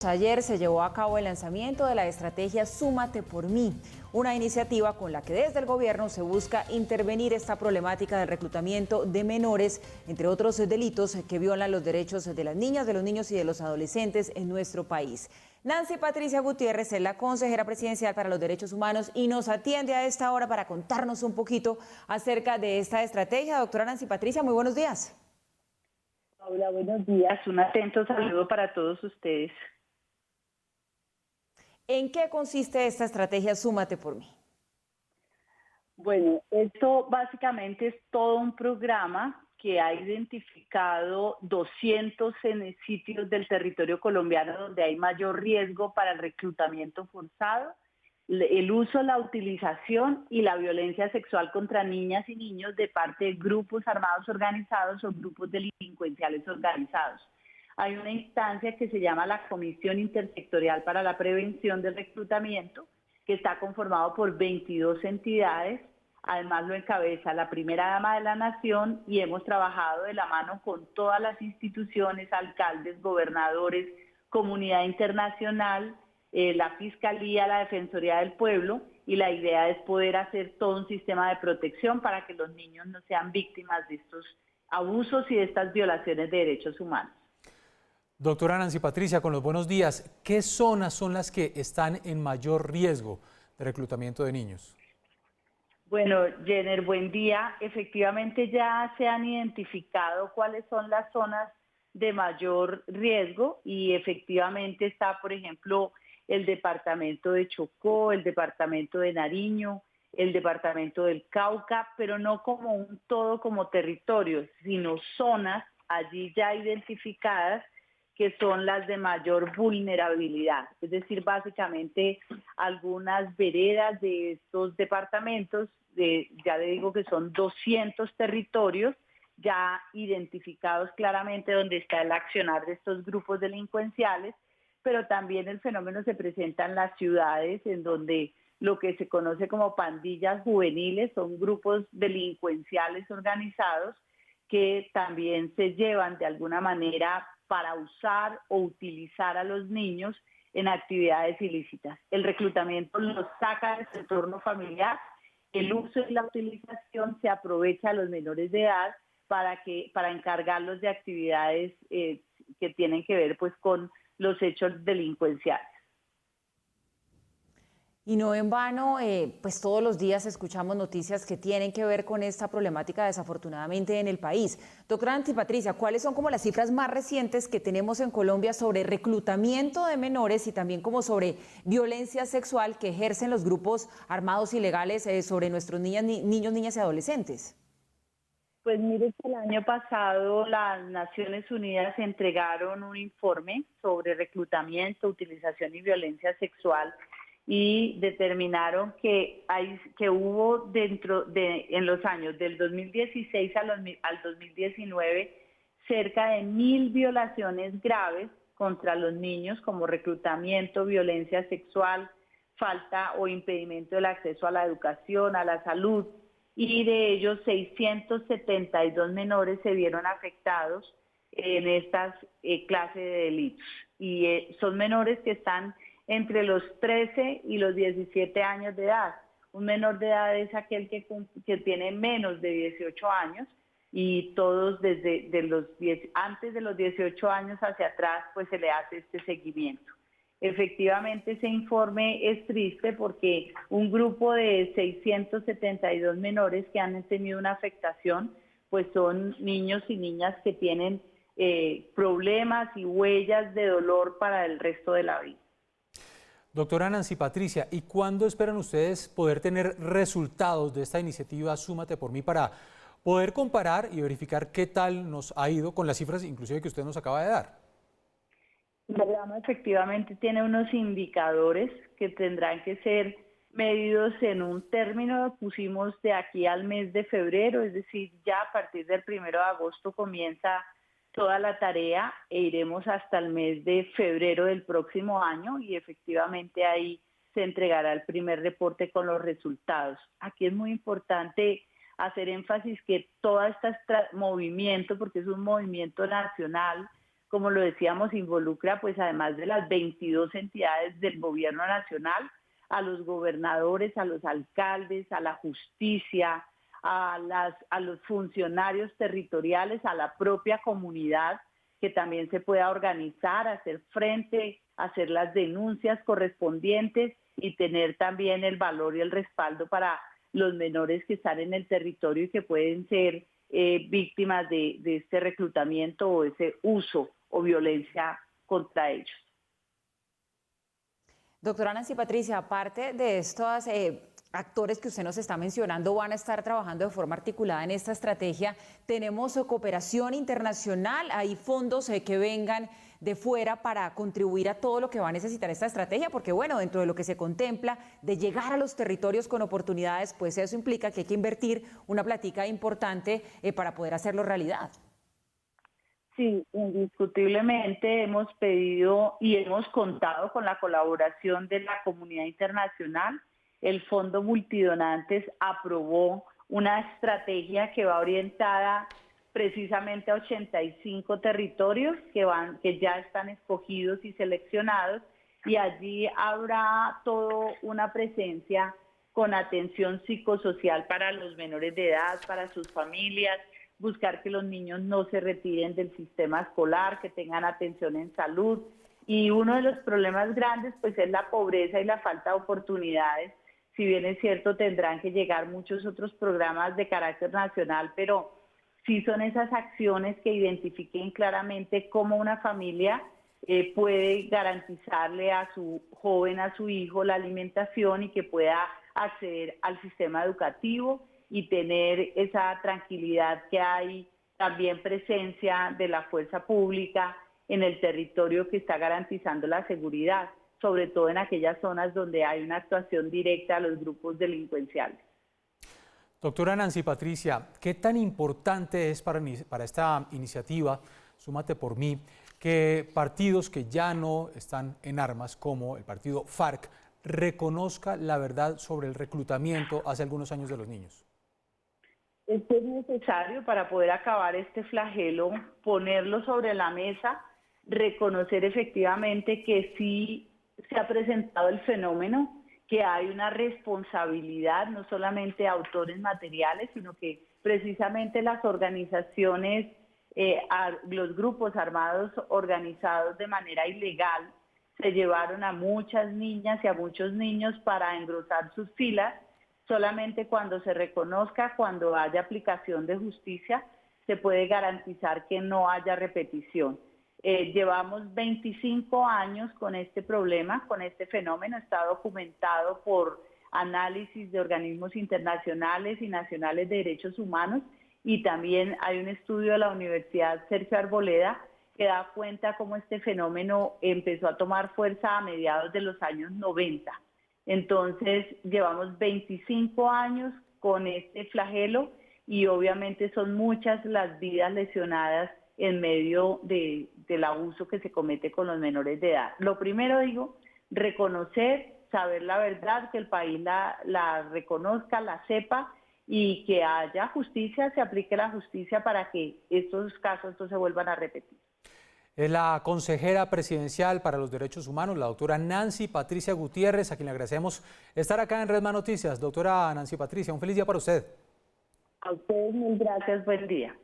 Ayer se llevó a cabo el lanzamiento de la estrategia Súmate por mí, una iniciativa con la que desde el gobierno se busca intervenir esta problemática del reclutamiento de menores, entre otros delitos que violan los derechos de las niñas, de los niños y de los adolescentes en nuestro país. Nancy Patricia Gutiérrez es la consejera presidencial para los derechos humanos y nos atiende a esta hora para contarnos un poquito acerca de esta estrategia. Doctora Nancy Patricia, muy buenos días. Hola, buenos días. Un atento saludo para todos ustedes. ¿En qué consiste esta estrategia Súmate por mí? Bueno, esto básicamente es todo un programa que ha identificado 200 sitios del territorio colombiano donde hay mayor riesgo para el reclutamiento forzado, el uso, la utilización y la violencia sexual contra niñas y niños de parte de grupos armados organizados o grupos delincuenciales organizados. Hay una instancia que se llama la Comisión Intersectorial para la Prevención del Reclutamiento, que está conformado por 22 entidades. Además lo encabeza la primera dama de la nación y hemos trabajado de la mano con todas las instituciones, alcaldes, gobernadores, comunidad internacional, la Fiscalía, la Defensoría del Pueblo, y la idea es poder hacer todo un sistema de protección para que los niños no sean víctimas de estos abusos y de estas violaciones de derechos humanos. Doctora Nancy Patricia, con los buenos días, ¿qué zonas son las que están en mayor riesgo de reclutamiento de niños? Bueno, Jenner, buen día. Efectivamente ya se han identificado cuáles son las zonas de mayor riesgo y efectivamente está, por ejemplo, el departamento de Chocó, el departamento de Nariño, el departamento del Cauca, pero no como un todo, como territorios, sino zonas allí ya identificadas que son las de mayor vulnerabilidad, es decir, básicamente algunas veredas de estos departamentos, ya le digo que son 200 territorios ya identificados claramente donde está el accionar de estos grupos delincuenciales, pero también el fenómeno se presenta en las ciudades en donde lo que se conoce como pandillas juveniles son grupos delincuenciales organizados que también se llevan de alguna manera para usar o utilizar a los niños en actividades ilícitas. El reclutamiento los saca de su entorno familiar, el uso y la utilización se aprovecha a los menores de edad para encargarlos de actividades que tienen que ver pues con los hechos delincuenciales. Y no en vano, pues todos los días escuchamos noticias que tienen que ver con esta problemática desafortunadamente en el país. Doctora Nancy Patricia, ¿cuáles son como las cifras más recientes que tenemos en Colombia sobre reclutamiento de menores y también como sobre violencia sexual que ejercen los grupos armados ilegales sobre nuestros niños, niñas y adolescentes? Pues mire que el año pasado las Naciones Unidas entregaron un informe sobre reclutamiento, utilización y violencia sexual y determinaron que hubo en los años del 2016 al 2019 cerca de 1000 violaciones graves contra los niños como reclutamiento, violencia sexual, falta o impedimento del acceso a la educación, a la salud, y de ellos 672 menores se vieron afectados en estas clases de delitos. Y son menores que están entre los 13 y los 17 años de edad. Un menor de edad es aquel que tiene menos de 18 años y todos antes de los 18 años hacia atrás pues se le hace este seguimiento. Efectivamente ese informe es triste porque un grupo de 672 menores que han tenido una afectación pues son niños y niñas que tienen problemas y huellas de dolor para el resto de la vida. Doctora Nancy Patricia, ¿y cuándo esperan ustedes poder tener resultados de esta iniciativa Súmate por mí para poder comparar y verificar qué tal nos ha ido con las cifras inclusive que usted nos acaba de dar? El programa efectivamente tiene unos indicadores que tendrán que ser medidos en un término, pusimos de aquí al mes de febrero, es decir, ya a partir del 1 de agosto comienza toda la tarea e iremos hasta el mes de febrero del próximo año y efectivamente ahí se entregará el primer reporte con los resultados. Aquí es muy importante hacer énfasis que todo este movimiento, porque es un movimiento nacional, como lo decíamos, involucra pues además de las 22 entidades del gobierno nacional, a los gobernadores, a los alcaldes, a la justicia, a los funcionarios territoriales, a la propia comunidad, que también se pueda organizar, hacer frente, hacer las denuncias correspondientes y tener también el valor y el respaldo para los menores que están en el territorio y que pueden ser víctimas de este reclutamiento o ese uso o violencia contra ellos. Doctora Nancy Patricia, aparte de estos actores que usted nos está mencionando, van a estar trabajando de forma articulada en esta estrategia. Tenemos cooperación internacional, hay fondos que vengan de fuera para contribuir a todo lo que va a necesitar esta estrategia, porque bueno, dentro de lo que se contempla de llegar a los territorios con oportunidades, pues eso implica que hay que invertir una plática importante para poder hacerlo realidad. Sí, indiscutiblemente hemos pedido y hemos contado con la colaboración de la comunidad internacional. El Fondo Multidonantes aprobó una estrategia que va orientada precisamente a 85 territorios que ya están escogidos y seleccionados, y allí habrá toda una presencia con atención psicosocial para los menores de edad, para sus familias, buscar que los niños no se retiren del sistema escolar, que tengan atención en salud. Y uno de los problemas grandes pues es la pobreza y la falta de oportunidades. Si bien es cierto, tendrán que llegar muchos otros programas de carácter nacional, pero sí son esas acciones que identifiquen claramente cómo una familia puede garantizarle a su joven, a su hijo, la alimentación y que pueda acceder al sistema educativo y tener esa tranquilidad que hay también presencia de la fuerza pública en el territorio que está garantizando la seguridad, sobre todo en aquellas zonas donde hay una actuación directa a los grupos delincuenciales. Doctora Nancy Patricia, ¿qué tan importante es para esta iniciativa, Súmate por mí, que partidos que ya no están en armas, como el partido FARC, reconozca la verdad sobre el reclutamiento hace algunos años de los niños? Esto es necesario para poder acabar este flagelo, ponerlo sobre la mesa, reconocer efectivamente que sí se ha presentado el fenómeno, que hay una responsabilidad no solamente de autores materiales, sino que precisamente las organizaciones, los grupos armados organizados de manera ilegal, se llevaron a muchas niñas y a muchos niños para engrosar sus filas. Solamente cuando se reconozca, cuando haya aplicación de justicia, se puede garantizar que no haya repetición. Llevamos 25 años con este problema, con este fenómeno. Está documentado por análisis de organismos internacionales y nacionales de derechos humanos, y también hay un estudio de la Universidad Sergio Arboleda que da cuenta cómo este fenómeno empezó a tomar fuerza a mediados de los años 90. Entonces, llevamos 25 años con este flagelo y obviamente son muchas las vidas lesionadas en medio del abuso que se comete con los menores de edad. Lo primero, digo, reconocer, saber la verdad, que el país la reconozca, la sepa y que haya justicia, se aplique la justicia para que estos casos no se vuelvan a repetir. Es la consejera presidencial para los derechos humanos, la doctora Nancy Patricia Gutiérrez, a quien le agradecemos estar acá en Redman Noticias. Doctora Nancy Patricia, un feliz día para usted. A ustedes mil gracias, buen día.